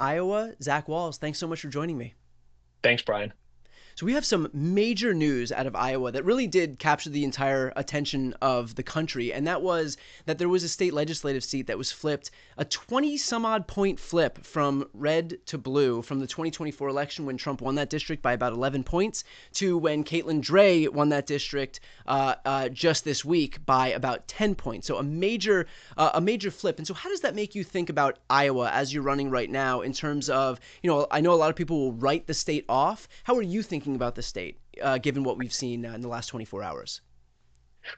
Iowa. Zach WAHLS, thanks so much for joining me. Thanks, Brian. So we have some major news out of Iowa that really did capture the entire attention of the country, and that was that there was a state legislative seat that was flipped, a 20 some odd point flip from red to blue from the 2024 election when Trump won that district by about 11 points to when Caitlin Dray won that district just this week by about 10 points. So a major flip. And so how does that make you think about Iowa as you're running right now in terms of, I know a lot of people will write the state off. How are you thinking about the state, given what we've seen in the last 24 hours?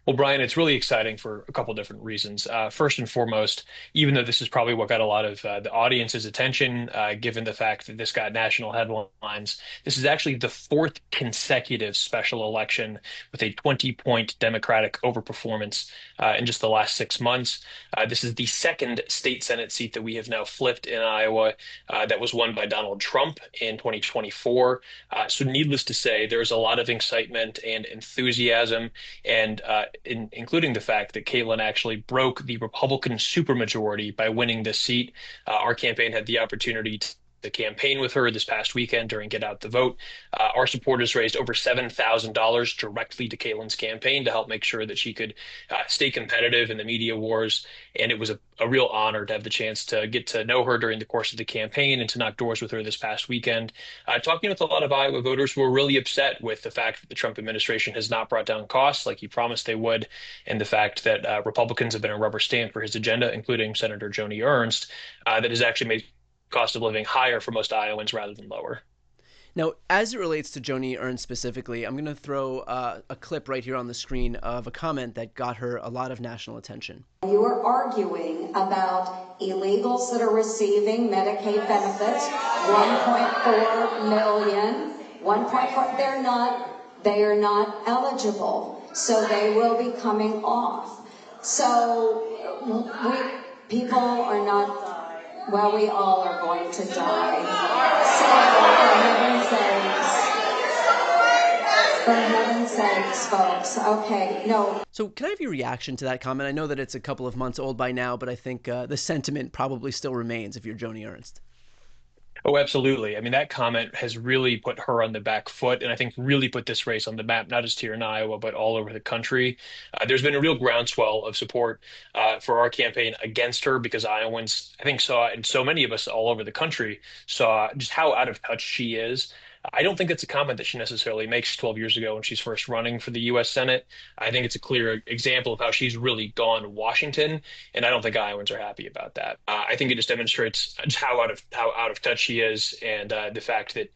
Well, Brian, it's really exciting for a couple different reasons. First and foremost, even though this is probably what got a lot of the audience's attention, given the fact that this got national headlines, this is actually the fourth consecutive special election with a 20-point Democratic overperformance in just the last 6 months. This is the second state Senate seat that we have now flipped in Iowa that was won by Donald Trump in 2024. So, needless to say, there's a lot of excitement and enthusiasm and including the fact that Caitlin actually broke the Republican supermajority by winning this seat. Our campaign had the opportunity to campaign with her this past weekend during Get Out the Vote. Our supporters raised over $7,000 directly to Caitlin's campaign to help make sure that she could stay competitive in the media wars. And it was a real honor to have the chance to get to know her during the course of the campaign and to knock doors with her this past weekend. Talking with a lot of Iowa voters who were really upset with the fact that the Trump administration has not brought down costs like he promised they would, and the fact that Republicans have been a rubber stamp for his agenda, including Senator Joni Ernst, that has actually made cost of living higher for most Iowans rather than lower. Now, as it relates to Joni Ernst specifically, I'm going to throw a clip right here on the screen of a comment that got her a lot of national attention. You are arguing about illegals that are receiving Medicaid benefits, 1.4 million, 1.4, they are not eligible, so they will be coming off. So people are not, well, we all are going to die. So, for heaven's sakes, folks. Okay, no. So can I have your reaction to that comment? I know that it's a couple of months old by now, but I think the sentiment probably still remains if you're Joni Ernst. Oh, absolutely. I mean, that comment has really put her on the back foot, and I think really put this race on the map, not just here in Iowa, but all over the country. There's been a real groundswell of support for our campaign against her because Iowans, I think, saw, and so many of us all over the country saw just how out of touch she is. I don't think it's a comment that she necessarily makes 12 years ago when she's first running for the U.S. Senate. I think it's a clear example of how she's really gone to Washington, and I don't think Iowans are happy about that. I think it just demonstrates just how out of touch she is, and the fact that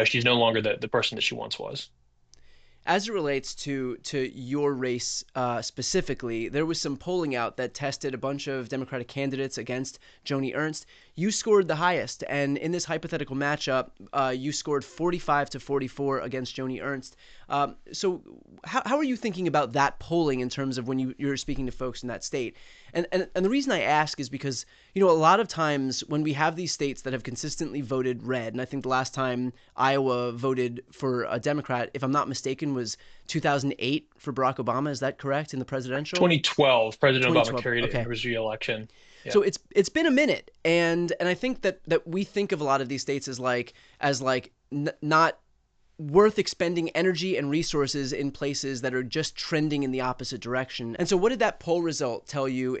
she's no longer the person that she once was. As it relates to your race specifically, there was some polling out that tested a bunch of Democratic candidates against Joni Ernst. You scored the highest, and in this hypothetical matchup, you scored 45 to 44 against Joni Ernst. So how are you thinking about that polling in terms of when you're speaking to folks in that state? And the reason I ask is because, a lot of times when we have these states that have consistently voted red, and I think the last time Iowa voted for a Democrat, if I'm not mistaken, was 2008 for Barack Obama. Is that correct in the presidential? 2012, President Obama 2012. carried it in Okay. his reelection. Yeah. So it's been a minute, and I think that we think of a lot of these states as not worth expending energy and resources in places that are just trending in the opposite direction. And so what did that poll result tell you,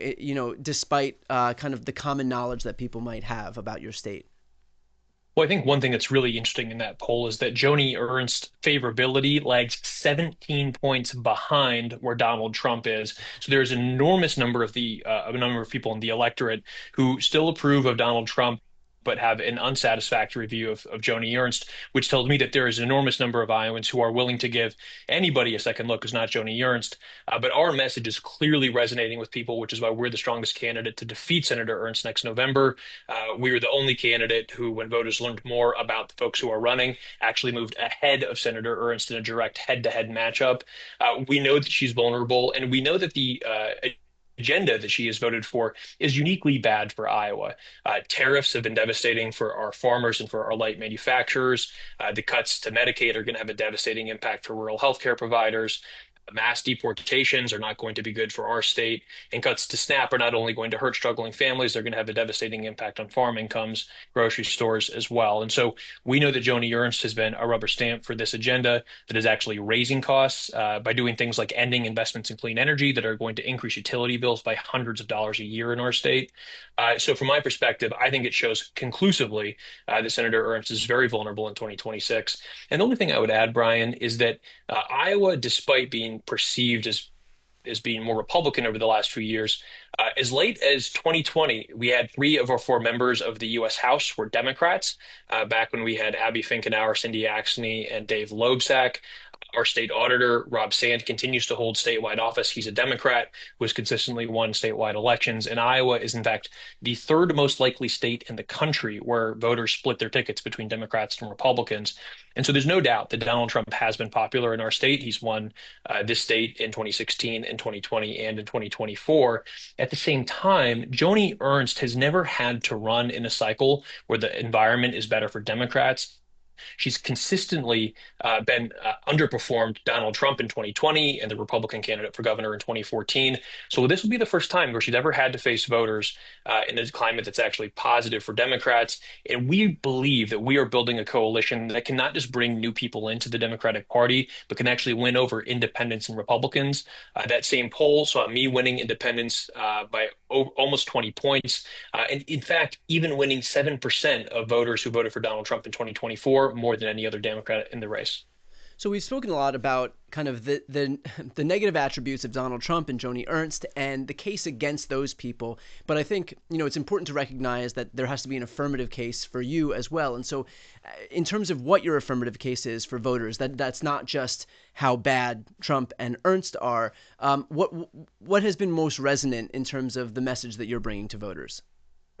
despite kind of the common knowledge that people might have about your state? Well, I think one thing that's really interesting in that poll is that Joni Ernst favorability lags 17 points behind where Donald Trump is. So there's an enormous number of a number of people in the electorate who still approve of Donald Trump, but have an unsatisfactory view of Joni Ernst, which tells me that there is an enormous number of Iowans who are willing to give anybody a second look who's not Joni Ernst. But our message is clearly resonating with people, which is why we're the strongest candidate to defeat Senator Ernst next November. We were the only candidate who, when voters learned more about the folks who are running, actually moved ahead of Senator Ernst in a direct head-to-head matchup. We know that she's vulnerable, and we know that the agenda that she has voted for is uniquely bad for Iowa. Tariffs have been devastating for our farmers and for our light manufacturers. The cuts to Medicaid are going to have a devastating impact for rural healthcare providers. Mass deportations are not going to be good for our state, and cuts to SNAP are not only going to hurt struggling families, they're going to have a devastating impact on farm incomes, grocery stores as well. And so we know that Joni Ernst has been a rubber stamp for this agenda that is actually raising costs by doing things like ending investments in clean energy that are going to increase utility bills by hundreds of dollars a year in our state. So from my perspective, I think it shows conclusively that Senator Ernst is very vulnerable in 2026. And the only thing I would add, Brian, is that Iowa, despite being perceived as being more Republican over the last few years, as late as 2020, we had three of our four members of the U.S. House were Democrats. Back when we had Abby Finkenauer, Cindy Axne, and Dave Loebsack. Our state auditor, Rob Sand, continues to hold statewide office. He's a Democrat who has consistently won statewide elections. And Iowa is, in fact, the third most likely state in the country where voters split their tickets between Democrats and Republicans. And so there's no doubt that Donald Trump has been popular in our state. He's won this state in 2016, in 2020, and in 2024. At the same time, Joni Ernst has never had to run in a cycle where the environment is better for Democrats. She's consistently been underperformed Donald Trump in 2020 and the Republican candidate for governor in 2014. So this will be the first time where she's ever had to face voters in a climate that's actually positive for Democrats. And we believe that we are building a coalition that can not just bring new people into the Democratic Party, but can actually win over independents and Republicans. That same poll saw me winning independents by almost 20 points. And in fact, even winning 7% of voters who voted for Donald Trump in 2024, more than any other Democrat in the race. So we've spoken a lot about kind of the negative attributes of Donald Trump and Joni Ernst and the case against those people. But I think, it's important to recognize that there has to be an affirmative case for you as well. And so in terms of what your affirmative case is for voters, that's not just how bad Trump and Ernst are. What has been most resonant in terms of the message that you're bringing to voters?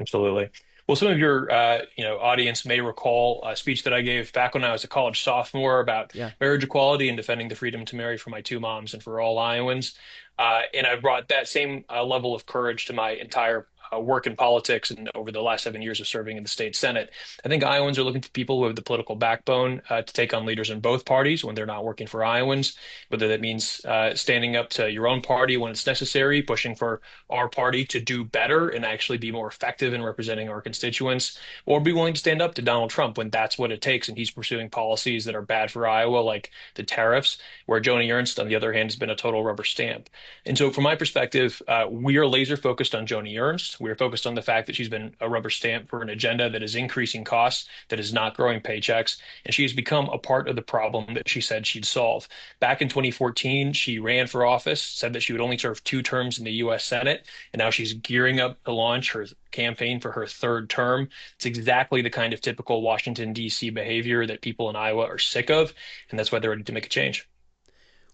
Absolutely. Well, some of your audience may recall a speech that I gave back when I was a college sophomore about marriage equality and defending the freedom to marry for my two moms and for all Iowans. And I brought that same level of courage to my entire work in politics and over the last 7 years of serving in the state Senate. I think Iowans are looking for people who have the political backbone to take on leaders in both parties when they're not working for Iowans, whether that means standing up to your own party when it's necessary, pushing for our party to do better and actually be more effective in representing our constituents, or be willing to stand up to Donald Trump when that's what it takes and he's pursuing policies that are bad for Iowa, like the tariffs, where Joni Ernst, on the other hand, has been a total rubber stamp. And so from my perspective, we are laser focused on Joni Ernst. We're focused on the fact that she's been a rubber stamp for an agenda that is increasing costs, that is not growing paychecks, and she has become a part of the problem that she said she'd solve. Back in 2014, she ran for office, said that she would only serve 2 terms in the U.S. Senate, and now she's gearing up to launch her campaign for her 3rd term. It's exactly the kind of typical Washington, D.C. behavior that people in Iowa are sick of, and that's why they're ready to make a change.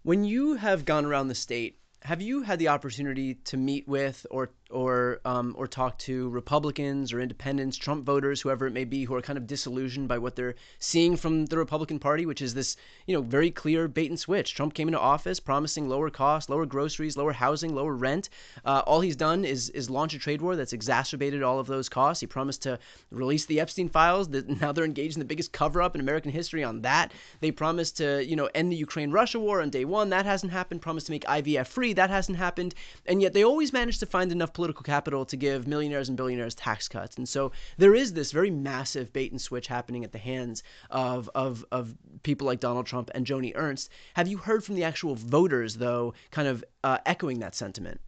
When you have gone around the state, have you had the opportunity to meet with or talk to Republicans or independents, Trump voters, whoever it may be, who are kind of disillusioned by what they're seeing from the Republican Party, which is this, very clear bait and switch? Trump came into office promising lower costs, lower groceries, lower housing, lower rent. All he's done is launch a trade war that's exacerbated all of those costs. He promised to release the Epstein files. Now they're engaged in the biggest cover-up in American history on that. They promised to, end the Ukraine-Russia war on day one. That hasn't happened. Promised to make IVF free. That hasn't happened. And yet they always manage to find enough political capital to give millionaires and billionaires tax cuts. And so there is this very massive bait and switch happening at the hands of people like Donald Trump and Joni Ernst. Have you heard from the actual voters, though, kind of echoing that sentiment?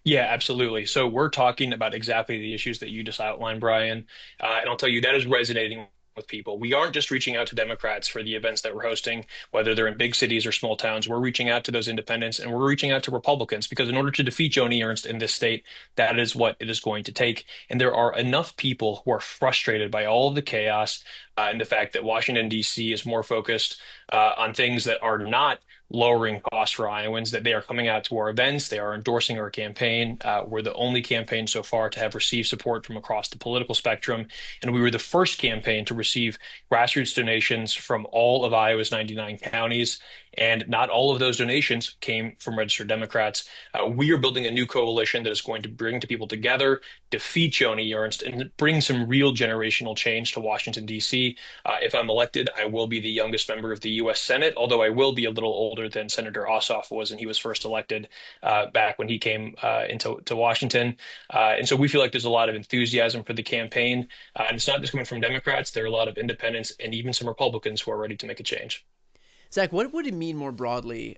Yeah, absolutely. So we're talking about exactly the issues that you just outlined, Brian. And I'll tell you, that is resonating with people. We aren't just reaching out to Democrats for the events that we're hosting, whether they're in big cities or small towns. We're reaching out to those independents and we're reaching out to Republicans because in order to defeat Joni Ernst in this state, that is what it is going to take. And there are enough people who are frustrated by all of the chaos and the fact that Washington, D.C. is more focused on things that are not lowering costs for Iowans, that they are coming out to our events. They are endorsing our campaign. We're the only campaign so far to have received support from across the political spectrum. And we were the first campaign to receive grassroots donations from all of Iowa's 99 counties. And not all of those donations came from registered Democrats. We are building a new coalition that is going to bring people together, defeat Joni Ernst, and bring some real generational change to Washington, D.C. If I'm elected, I will be the youngest member of the U.S. Senate, although I will be a little older than Senator Ossoff was when he was first elected back when he came into Washington. And so we feel like there's a lot of enthusiasm for the campaign. And it's not just coming from Democrats. There are a lot of independents and even some Republicans who are ready to make a change. Zach, what would it mean more broadly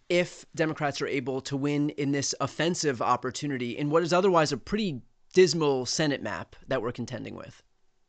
if Democrats are able to win in this offensive opportunity in what is otherwise a pretty dismal Senate map that we're contending with?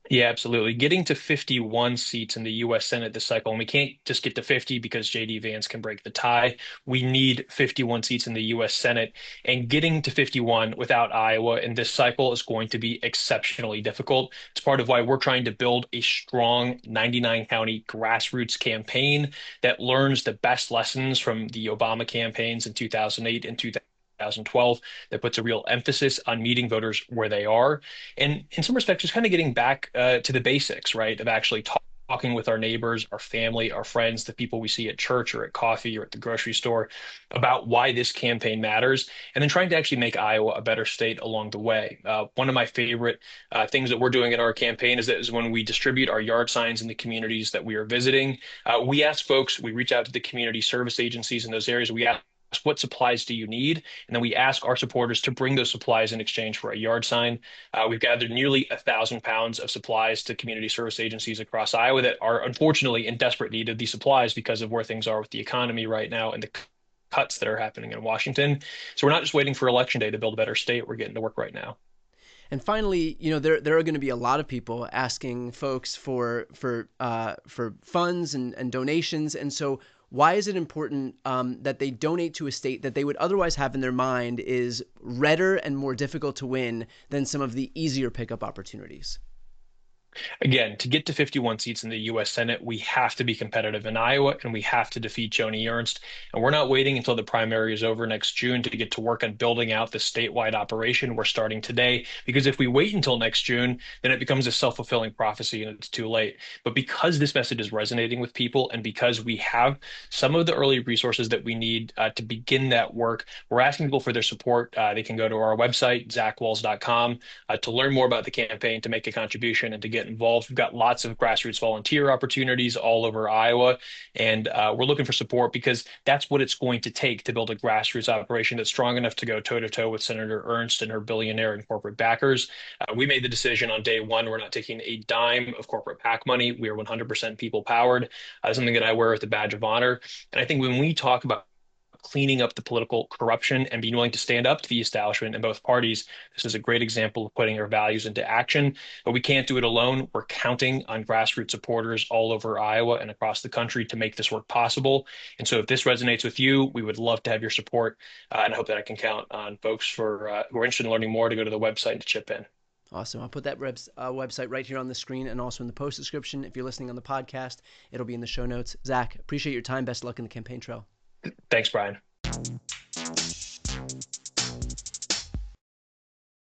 Yeah, absolutely. Getting to 51 seats in the U.S. Senate this cycle, and we can't just get to 50 because J.D. Vance can break the tie. We need 51 seats in the U.S. Senate, and getting to 51 without Iowa in this cycle is going to be exceptionally difficult. It's part of why we're trying to build a strong 99-county grassroots campaign that learns the best lessons from the Obama campaigns in 2008 and 2012, that puts a real emphasis on meeting voters where they are. And in some respects, just kind of getting back to the basics, right, of actually talking with our neighbors, our family, our friends, the people we see at church or at coffee or at the grocery store about why this campaign matters, and then trying to actually make Iowa a better state along the way. One of my favorite things that we're doing in our campaign is when we distribute our yard signs in the communities that we are visiting, we ask folks, we reach out to the community service agencies in those areas, we ask, what supplies do you need? And then we ask our supporters to bring those supplies in exchange for a yard sign. We've gathered nearly 1,000 pounds of supplies to community service agencies across Iowa that are unfortunately in desperate need of these supplies because of where things are with the economy right now and the cuts that are happening in Washington. So we're not just waiting for Election Day to build a better state. We're getting to work right now. And finally, there are going to be a lot of people asking folks for funds and donations, and so why is it important that they donate to a state that they would otherwise have in their mind is redder and more difficult to win than some of the easier pickup opportunities? Again, to get to 51 seats in the U.S. Senate, we have to be competitive in Iowa and we have to defeat Joni Ernst. And we're not waiting until the primary is over next June to get to work on building out the statewide operation. We're starting today, because if we wait until next June, then it becomes a self-fulfilling prophecy and it's too late. But because this message is resonating with people and because we have some of the early resources that we need to begin that work, we're asking people for their support. They can go to our website, zachwalls.com, to learn more about the campaign, to make a contribution, and to get involved. We've got lots of grassroots volunteer opportunities all over Iowa, and we're looking for support because that's what it's going to take to build a grassroots operation that's strong enough to go toe-to-toe with Senator Ernst and her billionaire and corporate backers. We made the decision on day one, we're not taking a dime of corporate PAC money. We are 100% people-powered, something that I wear with a badge of honor. And I think when we talk about cleaning up the political corruption and being willing to stand up to the establishment in both parties, this is a great example of putting our values into action. But we can't do it alone. We're counting on grassroots supporters all over Iowa and across the country to make this work possible. And so if this resonates with you, we would love to have your support. And I hope that I can count on folks who are interested in learning more to go to the website and to chip in. Awesome. I'll put that website right here on the screen and also in the post description. If you're listening on the podcast, it'll be in the show notes. Zach, appreciate your time. Best of luck in the campaign trail. Thanks, Brian.